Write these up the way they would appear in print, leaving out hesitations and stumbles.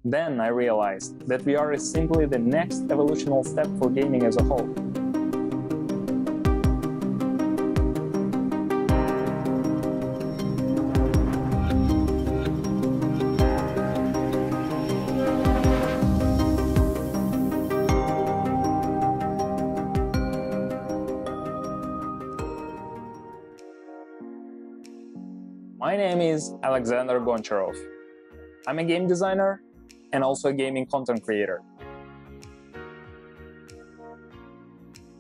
Then I realized that VR is simply the next evolutionary step for gaming as a whole. My name is Alexander Goncharov. I'm a game designer and also a gaming content creator.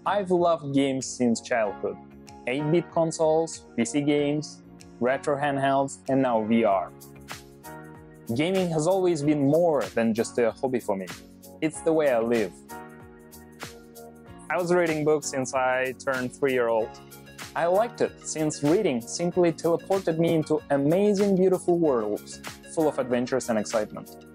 I've loved games since childhood. 8-bit consoles, PC games, retro handhelds, and now VR. Gaming has always been more than just a hobby for me. It's the way I live. I was reading books since I turned 3-year-old. I liked it since reading simply teleported me into amazing, beautiful worlds full of adventures and excitement.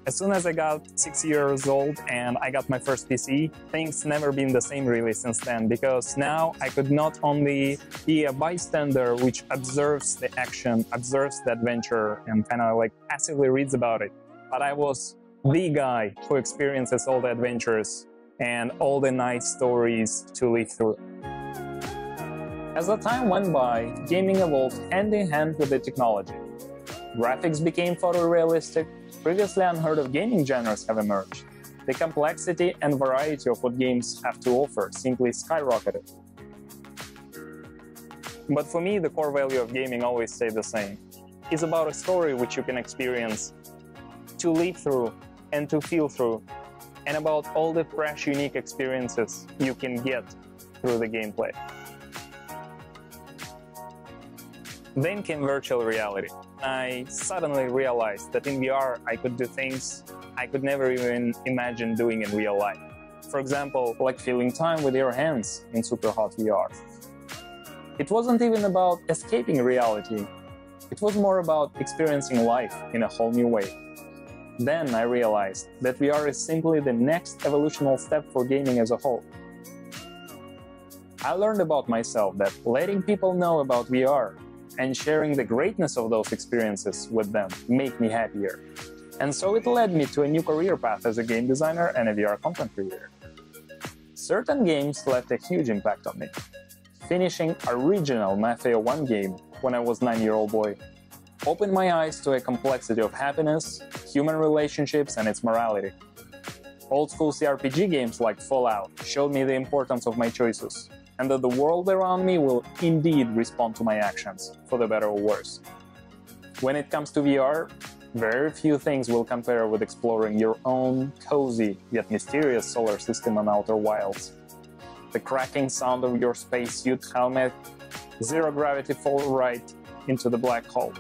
As soon as I got 6 years old and I got my first PC, things never been the same really since then, because now I could not only be a bystander which observes the action, observes the adventure, and kind of like passively reads about it, but I was the guy who experiences all the adventures and all the nice stories to live through. As the time went by, gaming evolved hand in hand with the technology. Graphics became photorealistic, previously unheard of gaming genres have emerged. The complexity and variety of what games have to offer simply skyrocketed. But for me, the core value of gaming always stayed the same. It's about a story which you can experience, to live through and to feel through, and about all the fresh, unique experiences you can get through the gameplay. Then came virtual reality. I suddenly realized that in VR I could do things I could never even imagine doing in real life. For example, like filling time with your hands in super hot VR. It wasn't even about escaping reality. It was more about experiencing life in a whole new way. Then I realized that VR is simply the next evolutionary step for gaming as a whole. I learned about myself that letting people know about VR and sharing the greatness of those experiences with them make me happier. And so it led me to a new career path as a game designer and a VR content creator. Certain games left a huge impact on me. Finishing original Mafia 1 game when I was a 9-year-old boy opened my eyes to a complexity of happiness, human relationships, and its morality. Old-school CRPG games like Fallout showed me the importance of my choices, and that the world around me will indeed respond to my actions, for the better or worse. When it comes to VR, very few things will compare with exploring your own cozy yet mysterious solar system and outer wilds. The cracking sound of your spacesuit helmet, zero-gravity fall right into the black hole,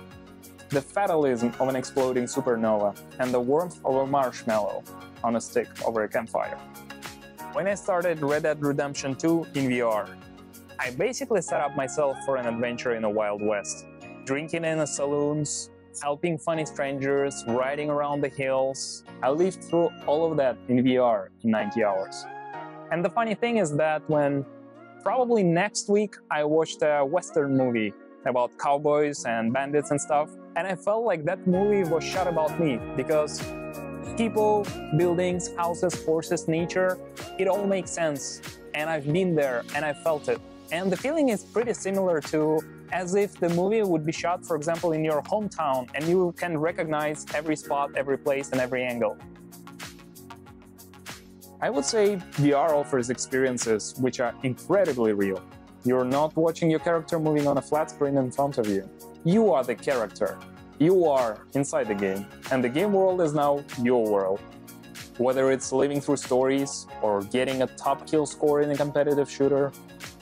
the fatalism of an exploding supernova, and the warmth of a marshmallow on a stick over a campfire. When I started Red Dead Redemption 2 in VR, I basically set up myself for an adventure in the Wild West. Drinking in the saloons, helping funny strangers, riding around the hills. I lived through all of that in VR in 90 hours. And the funny thing is that when probably next week I watched a Western movie about cowboys and bandits and stuff, and I felt like that movie was shot about me, because people, buildings, houses, horses, nature, it all makes sense. And I've been there and I felt it. And the feeling is pretty similar to as if the movie would be shot, for example, in your hometown, and you can recognize every spot, every place, and every angle. I would say VR offers experiences which are incredibly real. You're not watching your character moving on a flat screen in front of you. You are the character. You are inside the game, and the game world is now your world. Whether it's living through stories, or getting a top kill score in a competitive shooter,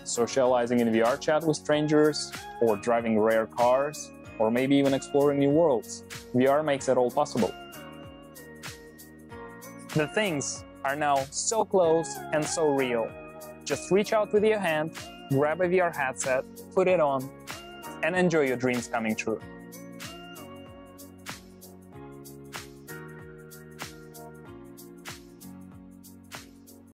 socializing in VR chat with strangers, or driving rare cars, or maybe even exploring new worlds, VR makes it all possible. The things are now so close and so real. Just reach out with your hand, grab a VR headset, put it on, and enjoy your dreams coming true.